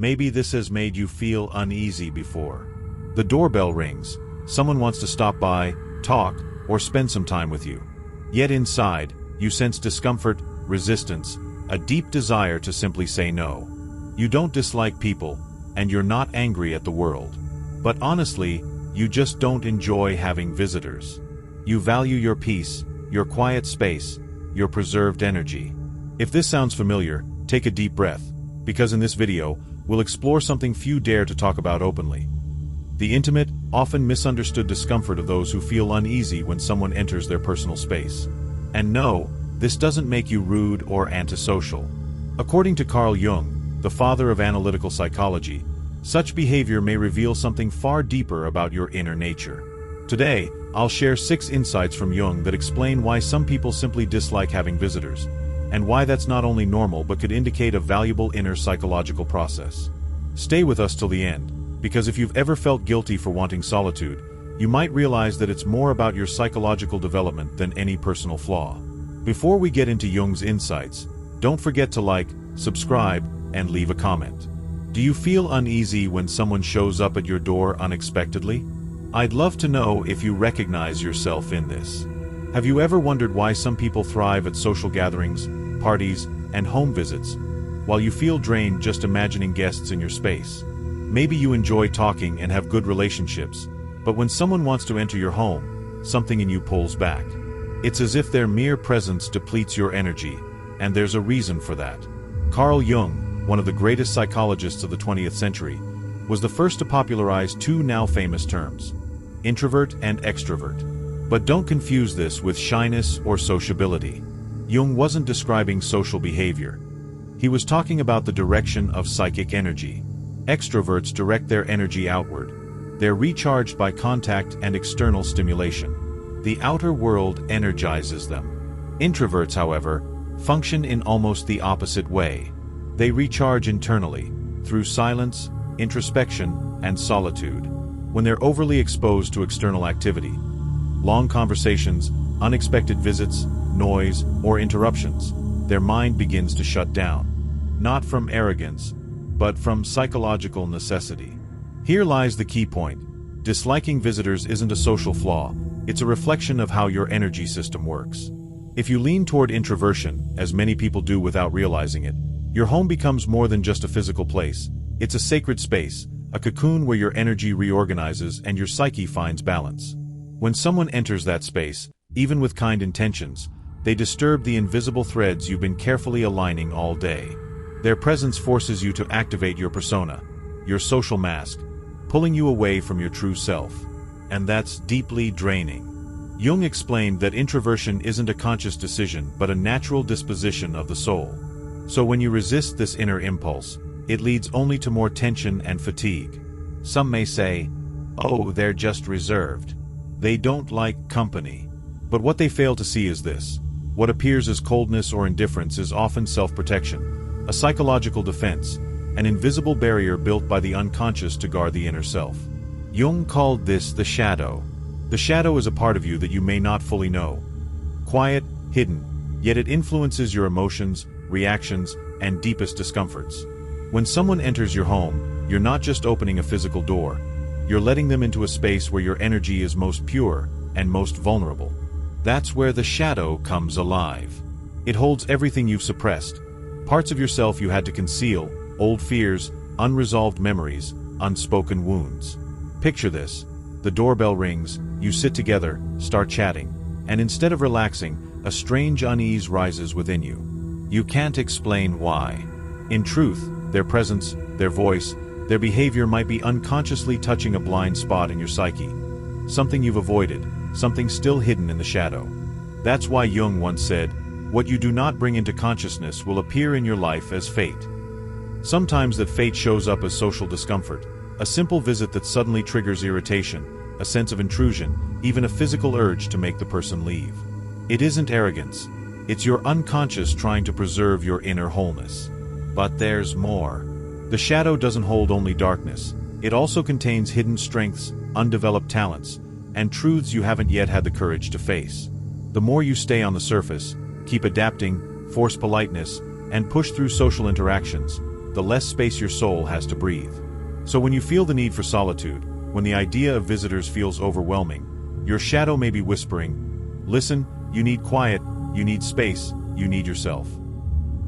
Maybe this has made you feel uneasy before. The doorbell rings, someone wants to stop by, talk, or spend some time with you. Yet inside, you sense discomfort, resistance, a deep desire to simply say no. You don't dislike people, and you're not angry at the world. But honestly, you just don't enjoy having visitors. You value your peace, your quiet space, your preserved energy. If this sounds familiar, take a deep breath, because in this video, we'll explore something few dare to talk about openly. The intimate, often misunderstood discomfort of those who feel uneasy when someone enters their personal space. And no, this doesn't make you rude or antisocial. According to Carl Jung, the father of analytical psychology, such behavior may reveal something far deeper about your inner nature. Today, I'll share 6 insights from Jung that explain why some people simply dislike having visitors, and why that's not only normal but could indicate a valuable inner psychological process. Stay with us till the end, because if you've ever felt guilty for wanting solitude, you might realize that it's more about your psychological development than any personal flaw. Before we get into Jung's insights, don't forget to like, subscribe, and leave a comment. Do you feel uneasy when someone shows up at your door unexpectedly? I'd love to know if you recognize yourself in this. Have you ever wondered why some people thrive at social gatherings, parties, and home visits, while you feel drained just imagining guests in your space? Maybe you enjoy talking and have good relationships, but when someone wants to enter your home, something in you pulls back. It's as if their mere presence depletes your energy, and there's a reason for that. Carl Jung, one of the greatest psychologists of the 20th century, was the first to popularize 2 now famous terms: introvert and extrovert. But don't confuse this with shyness or sociability. Jung wasn't describing social behavior. He was talking about the direction of psychic energy. Extroverts direct their energy outward. They're recharged by contact and external stimulation. The outer world energizes them. Introverts, however, function in almost the opposite way. They recharge internally, through silence, introspection, and solitude. When they're overly exposed to external activity, long conversations, unexpected visits, noise, or interruptions, their mind begins to shut down. Not from arrogance, but from psychological necessity. Here lies the key point. Disliking visitors isn't a social flaw, it's a reflection of how your energy system works. If you lean toward introversion, as many people do without realizing it, your home becomes more than just a physical place. It's a sacred space, a cocoon where your energy reorganizes and your psyche finds balance. When someone enters that space, even with kind intentions, they disturb the invisible threads you've been carefully aligning all day. Their presence forces you to activate your persona, your social mask, pulling you away from your true self. And that's deeply draining. Jung explained that introversion isn't a conscious decision but a natural disposition of the soul. So when you resist this inner impulse, it leads only to more tension and fatigue. Some may say, "Oh, they're just reserved. They don't like company." But what they fail to see is this. What appears as coldness or indifference is often self-protection, a psychological defense, an invisible barrier built by the unconscious to guard the inner self. Jung called this the shadow. The shadow is a part of you that you may not fully know. Quiet, hidden, yet it influences your emotions, reactions, and deepest discomforts. When someone enters your home, you're not just opening a physical door, you're letting them into a space where your energy is most pure and most vulnerable. That's where the shadow comes alive. It holds everything you've suppressed, parts of yourself you had to conceal, old fears, unresolved memories, unspoken wounds. Picture this. The doorbell rings, you sit together, start chatting, and instead of relaxing, a strange unease rises within you. You can't explain why. In truth, their presence, their voice, their behavior might be unconsciously touching a blind spot in your psyche. Something you've avoided, something still hidden in the shadow. That's why Jung once said, "What you do not bring into consciousness will appear in your life as fate." Sometimes that fate shows up as social discomfort, a simple visit that suddenly triggers irritation, a sense of intrusion, even a physical urge to make the person leave. It isn't arrogance. It's your unconscious trying to preserve your inner wholeness. But there's more. The shadow doesn't hold only darkness. It also contains hidden strengths, undeveloped talents, and truths you haven't yet had the courage to face. The more you stay on the surface, keep adapting, force politeness, and push through social interactions, the less space your soul has to breathe. So when you feel the need for solitude, when the idea of visitors feels overwhelming, your shadow may be whispering, "Listen, you need quiet, you need space, you need yourself."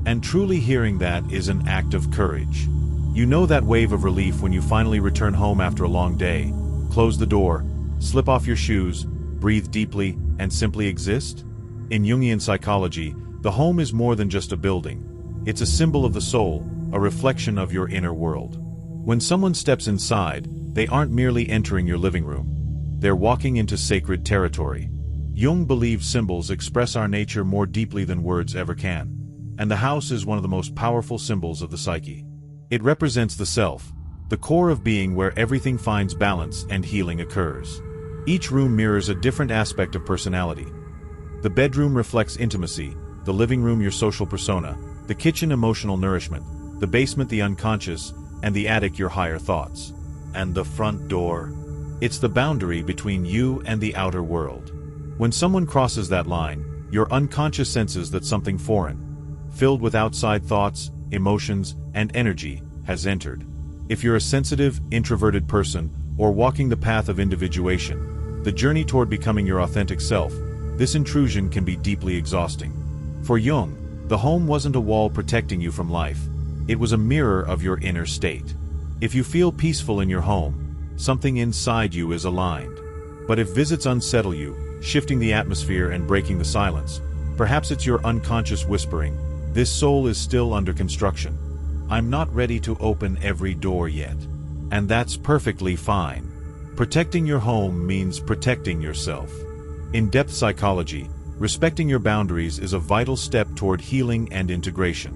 And truly hearing that is an act of courage. You know that wave of relief when you finally return home after a long day, close the door, slip off your shoes, breathe deeply, and simply exist? In Jungian psychology, the home is more than just a building. It's a symbol of the soul, a reflection of your inner world. When someone steps inside, they aren't merely entering your living room. They're walking into sacred territory. Jung believes symbols express our nature more deeply than words ever can, and the house is one of the most powerful symbols of the psyche. It represents the self, the core of being where everything finds balance and healing occurs. Each room mirrors a different aspect of personality. The bedroom reflects intimacy, the living room your social persona, the kitchen emotional nourishment, the basement the unconscious, and the attic your higher thoughts. And the front door? It's the boundary between you and the outer world. When someone crosses that line, your unconscious senses that something foreign, filled with outside thoughts, emotions, and energy, has entered. If you're a sensitive, introverted person, or walking the path of individuation, the journey toward becoming your authentic self, this intrusion can be deeply exhausting. For Jung, the home wasn't a wall protecting you from life. It was a mirror of your inner state. If you feel peaceful in your home, something inside you is aligned. But if visits unsettle you, shifting the atmosphere and breaking the silence, perhaps it's your unconscious whispering, "This soul is still under construction. I'm not ready to open every door yet." And that's perfectly fine. Protecting your home means protecting yourself. In depth psychology, respecting your boundaries is a vital step toward healing and integration.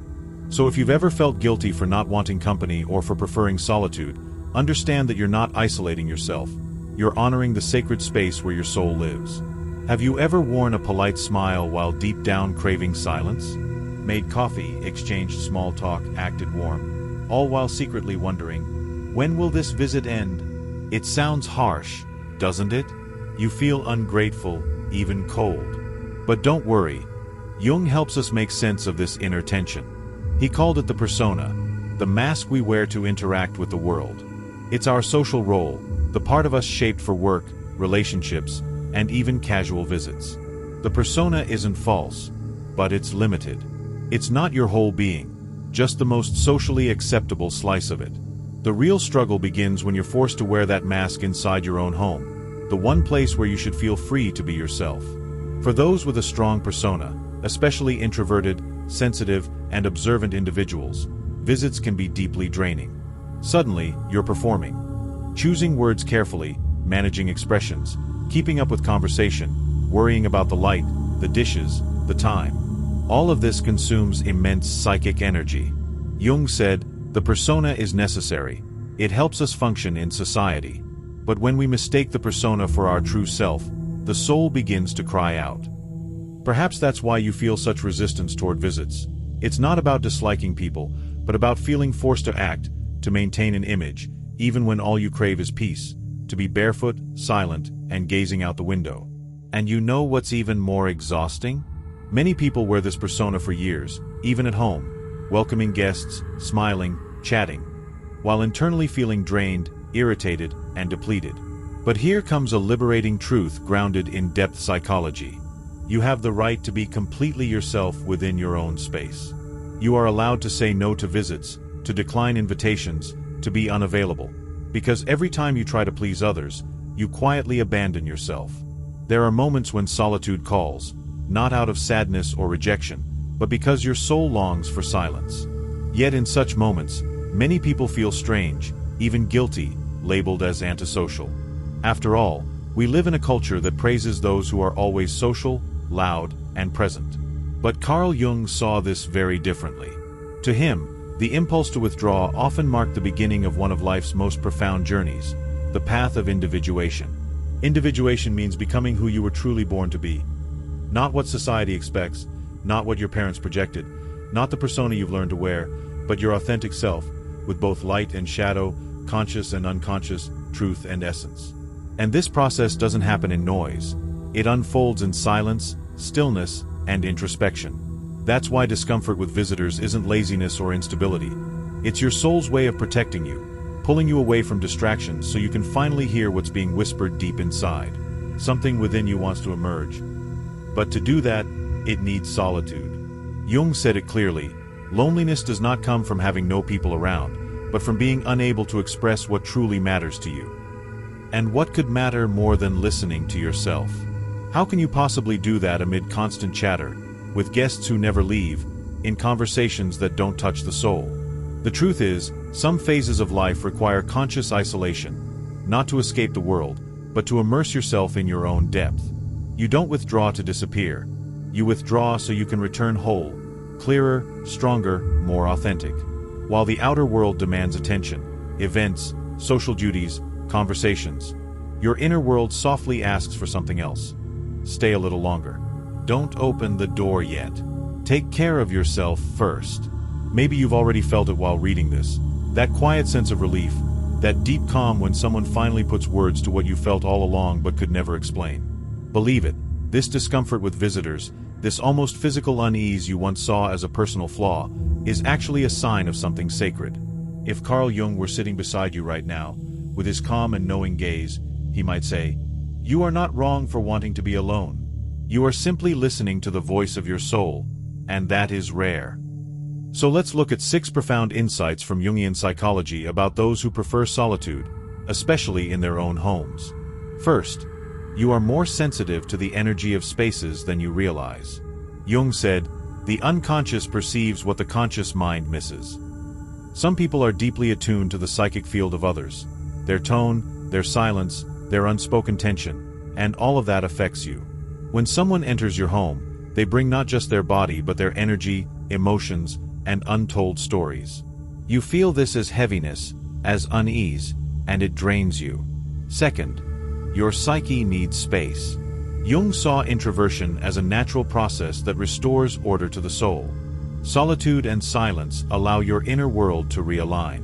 So if you've ever felt guilty for not wanting company or for preferring solitude, understand that you're not isolating yourself. You're honoring the sacred space where your soul lives. Have you ever worn a polite smile while deep down craving silence? Made coffee, exchanged small talk, acted warm, all while secretly wondering, when will this visit end? It sounds harsh, doesn't it? You feel ungrateful, even cold. But don't worry, Jung helps us make sense of this inner tension. He called it the persona, the mask we wear to interact with the world. It's our social role, the part of us shaped for work, relationships, and even casual visits. The persona isn't false, but it's limited. It's not your whole being, just the most socially acceptable slice of it. The real struggle begins when you're forced to wear that mask inside your own home, the one place where you should feel free to be yourself. For those with a strong persona, especially introverted, sensitive, and observant individuals, visits can be deeply draining. Suddenly, you're performing. Choosing words carefully, managing expressions, keeping up with conversation, worrying about the light, the dishes, the time. All of this consumes immense psychic energy. Jung said, the persona is necessary. It helps us function in society. But when we mistake the persona for our true self, the soul begins to cry out. Perhaps that's why you feel such resistance toward visits. It's not about disliking people, but about feeling forced to act, to maintain an image, even when all you crave is peace, to be barefoot, silent, and gazing out the window. And you know what's even more exhausting? Many people wear this persona for years, even at home, welcoming guests, smiling, chatting, while internally feeling drained, irritated, and depleted. But here comes a liberating truth grounded in depth psychology. You have the right to be completely yourself within your own space. You are allowed to say no to visits, to decline invitations, to be unavailable. Because every time you try to please others, you quietly abandon yourself. There are moments when solitude calls, not out of sadness or rejection, but because your soul longs for silence. Yet in such moments, many people feel strange, even guilty, labeled as antisocial. After all, we live in a culture that praises those who are always social, loud, and present. But Carl Jung saw this very differently. To him, the impulse to withdraw often marked the beginning of one of life's most profound journeys, the path of individuation. Individuation means becoming who you were truly born to be. Not what society expects, not what your parents projected, not the persona you've learned to wear, but your authentic self, with both light and shadow, conscious and unconscious, truth and essence. And this process doesn't happen in noise. It unfolds in silence, stillness, and introspection. That's why discomfort with visitors isn't laziness or instability. It's your soul's way of protecting you, pulling you away from distractions so you can finally hear what's being whispered deep inside. Something within you wants to emerge. But to do that, it needs solitude. Jung said it clearly, loneliness does not come from having no people around, but from being unable to express what truly matters to you. And what could matter more than listening to yourself? How can you possibly do that amid constant chatter, with guests who never leave, in conversations that don't touch the soul? The truth is, some phases of life require conscious isolation, not to escape the world, but to immerse yourself in your own depth. You don't withdraw to disappear. You withdraw so you can return whole, clearer, stronger, more authentic. While the outer world demands attention, events, social duties, conversations, your inner world softly asks for something else. Stay a little longer. Don't open the door yet. Take care of yourself first. Maybe you've already felt it while reading this. That quiet sense of relief, that deep calm when someone finally puts words to what you felt all along but could never explain. Believe it, this discomfort with visitors, this almost physical unease you once saw as a personal flaw, is actually a sign of something sacred. If Carl Jung were sitting beside you right now, with his calm and knowing gaze, he might say, "You are not wrong for wanting to be alone. You are simply listening to the voice of your soul, and that is rare." So let's look at 6 profound insights from Jungian psychology about those who prefer solitude, especially in their own homes. First, you are more sensitive to the energy of spaces than you realize. Jung said, "The unconscious perceives what the conscious mind misses." Some people are deeply attuned to the psychic field of others. Their tone, their silence, their unspoken tension, and all of that affects you. When someone enters your home, they bring not just their body but their energy, emotions, and untold stories. You feel this as heaviness, as unease, and it drains you. Second, your psyche needs space. Jung saw introversion as a natural process that restores order to the soul. Solitude and silence allow your inner world to realign.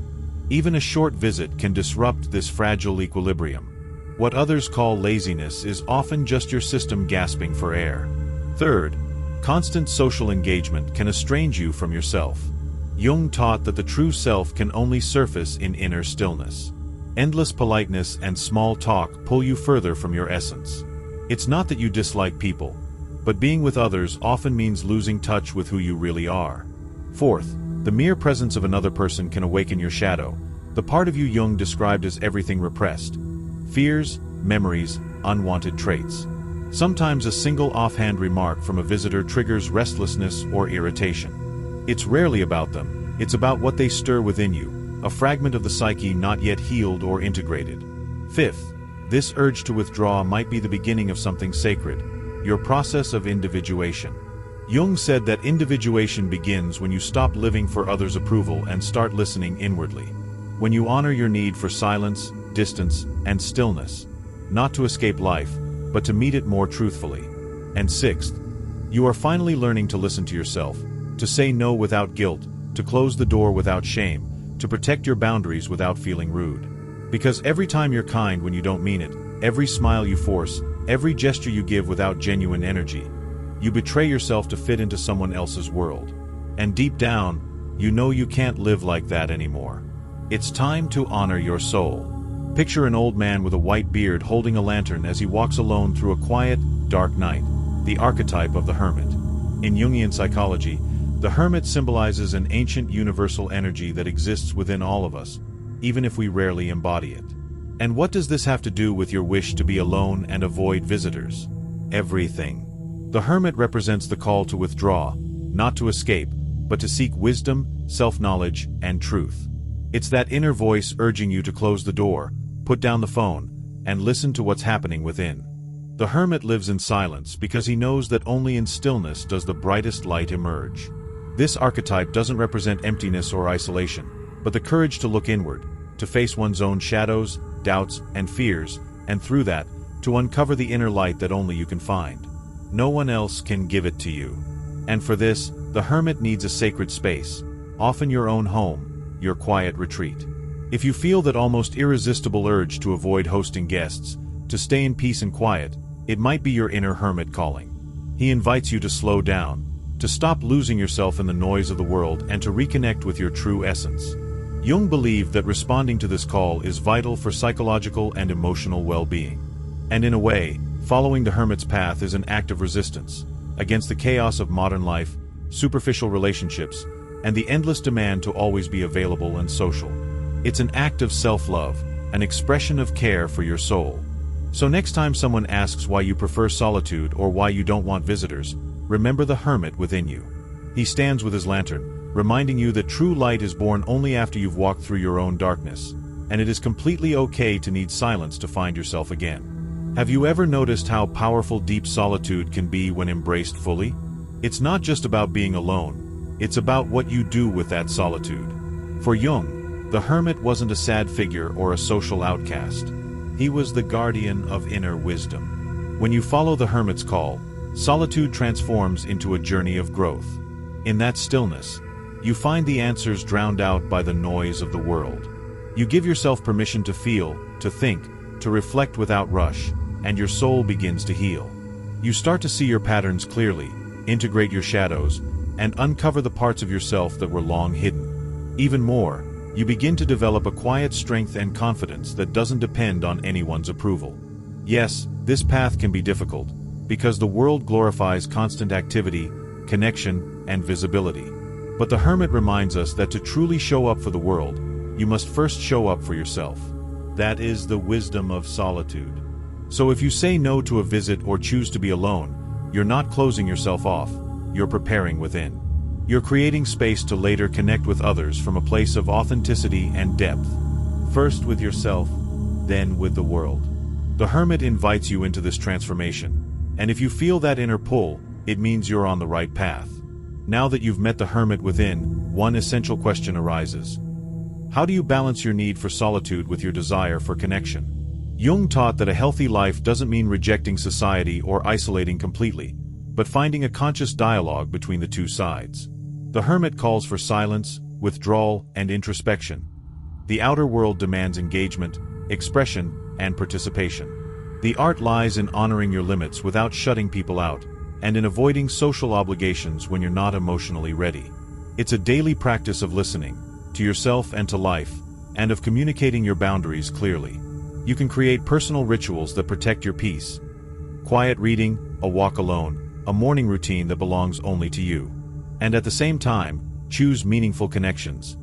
Even a short visit can disrupt this fragile equilibrium. What others call laziness is often just your system gasping for air. Third, constant social engagement can estrange you from yourself. Jung taught that the true self can only surface in inner stillness. Endless politeness and small talk pull you further from your essence. It's not that you dislike people, but being with others often means losing touch with who you really are. Fourth, the mere presence of another person can awaken your shadow, the part of you Jung described as everything repressed. Fears, memories, unwanted traits. Sometimes a single offhand remark from a visitor triggers restlessness or irritation. It's rarely about them, it's about what they stir within you, a fragment of the psyche not yet healed or integrated. Fifth, this urge to withdraw might be the beginning of something sacred, your process of individuation. Jung said that individuation begins when you stop living for others' approval and start listening inwardly. When you honor your need for silence, distance, and stillness, not to escape life, but to meet it more truthfully. And sixth, you are finally learning to listen to yourself, to say no without guilt, to close the door without shame, to protect your boundaries without feeling rude. Because every time you're kind when you don't mean it, every smile you force, every gesture you give without genuine energy, you betray yourself to fit into someone else's world. And deep down, you know you can't live like that anymore. It's time to honor your soul. Picture an old man with a white beard holding a lantern as he walks alone through a quiet, dark night, the archetype of the hermit. In Jungian psychology, the hermit symbolizes an ancient universal energy that exists within all of us, even if we rarely embody it. And what does this have to do with your wish to be alone and avoid visitors? Everything. The hermit represents the call to withdraw, not to escape, but to seek wisdom, self-knowledge, and truth. It's that inner voice urging you to close the door, put down the phone, and listen to what's happening within. The hermit lives in silence because he knows that only in stillness does the brightest light emerge. This archetype doesn't represent emptiness or isolation, but the courage to look inward, to face one's own shadows, doubts, and fears, and through that, to uncover the inner light that only you can find. No one else can give it to you. And for this, the hermit needs a sacred space, often your own home, your quiet retreat. If you feel that almost irresistible urge to avoid hosting guests, to stay in peace and quiet, it might be your inner hermit calling. He invites you to slow down, to stop losing yourself in the noise of the world and to reconnect with your true essence. Jung believed that responding to this call is vital for psychological and emotional well-being. And in a way, following the hermit's path is an act of resistance against the chaos of modern life, superficial relationships, and the endless demand to always be available and social. It's an act of self-love, an expression of care for your soul. So next time someone asks why you prefer solitude or why you don't want visitors, remember the hermit within you. He stands with his lantern, reminding you that true light is born only after you've walked through your own darkness, and it is completely okay to need silence to find yourself again. Have you ever noticed how powerful deep solitude can be when embraced fully? It's not just about being alone, it's about what you do with that solitude. For Jung, the hermit wasn't a sad figure or a social outcast. He was the guardian of inner wisdom. When you follow the hermit's call, solitude transforms into a journey of growth. In that stillness, you find the answers drowned out by the noise of the world. You give yourself permission to feel, to think, to reflect without rush, and your soul begins to heal. You start to see your patterns clearly, integrate your shadows, and uncover the parts of yourself that were long hidden. Even more, you begin to develop a quiet strength and confidence that doesn't depend on anyone's approval. Yes, this path can be difficult, because the world glorifies constant activity, connection, and visibility. But the hermit reminds us that to truly show up for the world, you must first show up for yourself. That is the wisdom of solitude. So if you say no to a visit or choose to be alone, you're not closing yourself off, you're preparing within. You're creating space to later connect with others from a place of authenticity and depth. First with yourself, then with the world. The hermit invites you into this transformation, and if you feel that inner pull, it means you're on the right path. Now that you've met the hermit within, one essential question arises. How do you balance your need for solitude with your desire for connection? Jung taught that a healthy life doesn't mean rejecting society or isolating completely, but finding a conscious dialogue between the two sides. The hermit calls for silence, withdrawal, and introspection. The outer world demands engagement, expression, and participation. The art lies in honoring your limits without shutting people out, and in avoiding social obligations when you're not emotionally ready. It's a daily practice of listening, to yourself and to life, and of communicating your boundaries clearly. You can create personal rituals that protect your peace. Quiet reading, a walk alone, a morning routine that belongs only to you. And at the same time, choose meaningful connections.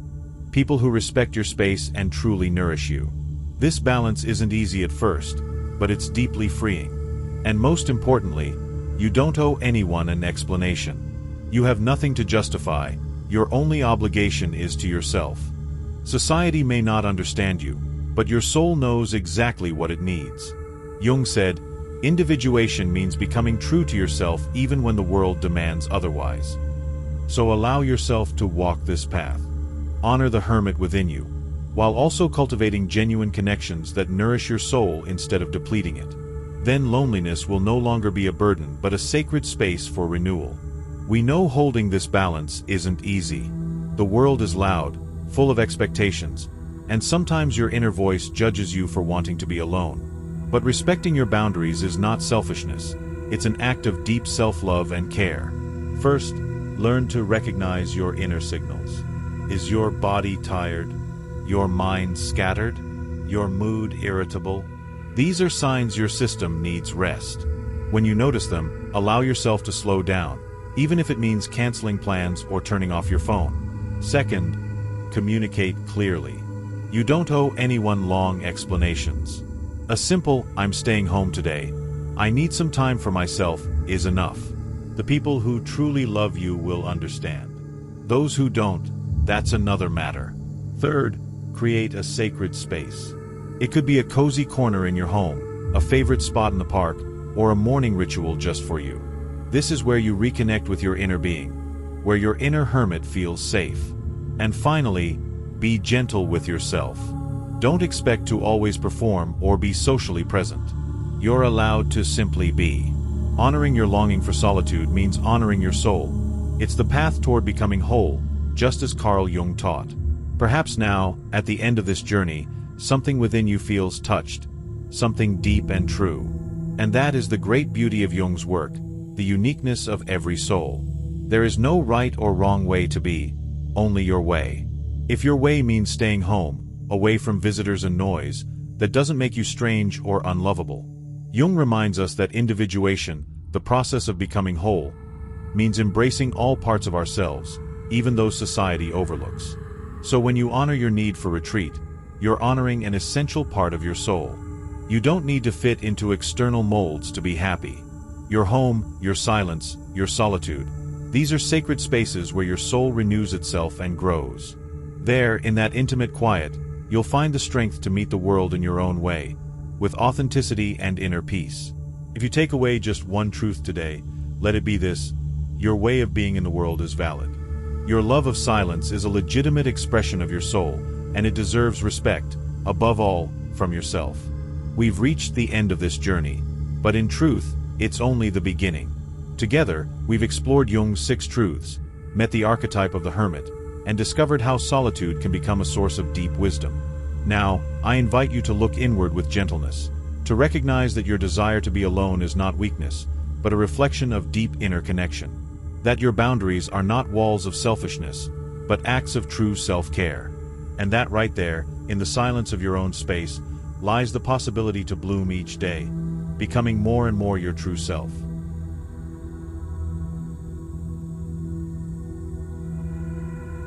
People who respect your space and truly nourish you. This balance isn't easy at first, but it's deeply freeing. And most importantly, you don't owe anyone an explanation. You have nothing to justify, your only obligation is to yourself. Society may not understand you, but your soul knows exactly what it needs. Jung said, "Individuation means becoming true to yourself even when the world demands otherwise." So allow yourself to walk this path. Honor the hermit within you, while also cultivating genuine connections that nourish your soul instead of depleting it. Then loneliness will no longer be a burden but a sacred space for renewal. We know holding this balance isn't easy. The world is loud, full of expectations, and sometimes your inner voice judges you for wanting to be alone. But respecting your boundaries is not selfishness, it's an act of deep self-love and care. First, learn to recognize your inner signals. Is your body tired? Your mind scattered? Your mood irritable? These are signs your system needs rest. When you notice them, allow yourself to slow down, even if it means canceling plans or turning off your phone. Second, communicate clearly. You don't owe anyone long explanations. A simple, "I'm staying home today. I need some time for myself," is enough. The people who truly love you will understand. Those who don't, that's another matter. Third, create a sacred space. It could be a cozy corner in your home, a favorite spot in the park, or a morning ritual just for you. This is where you reconnect with your inner being, where your inner hermit feels safe. And finally, be gentle with yourself. Don't expect to always perform or be socially present. You're allowed to simply be. Honoring your longing for solitude means honoring your soul. It's the path toward becoming whole, just as Carl Jung taught. Perhaps now, at the end of this journey, something within you feels touched, something deep and true. And that is the great beauty of Jung's work, the uniqueness of every soul. There is no right or wrong way to be, only your way. If your way means staying home, away from visitors and noise, that doesn't make you strange or unlovable. Jung reminds us that individuation, the process of becoming whole, means embracing all parts of ourselves, even those society overlooks. So when you honor your need for retreat, you're honoring an essential part of your soul. You don't need to fit into external molds to be happy. Your home, your silence, your solitude, these are sacred spaces where your soul renews itself and grows. There, in that intimate quiet, you'll find the strength to meet the world in your own way, with authenticity and inner peace. If you take away just one truth today, let it be this: your way of being in the world is valid. Your love of silence is a legitimate expression of your soul, and it deserves respect, above all, from yourself. We've reached the end of this journey, but in truth, it's only the beginning. Together, we've explored Jung's 6 truths, met the archetype of the hermit, and discovered how solitude can become a source of deep wisdom. Now, I invite you to look inward with gentleness, to recognize that your desire to be alone is not weakness, but a reflection of deep inner connection. That your boundaries are not walls of selfishness, but acts of true self-care. And that right there, in the silence of your own space, lies the possibility to bloom each day, becoming more and more your true self.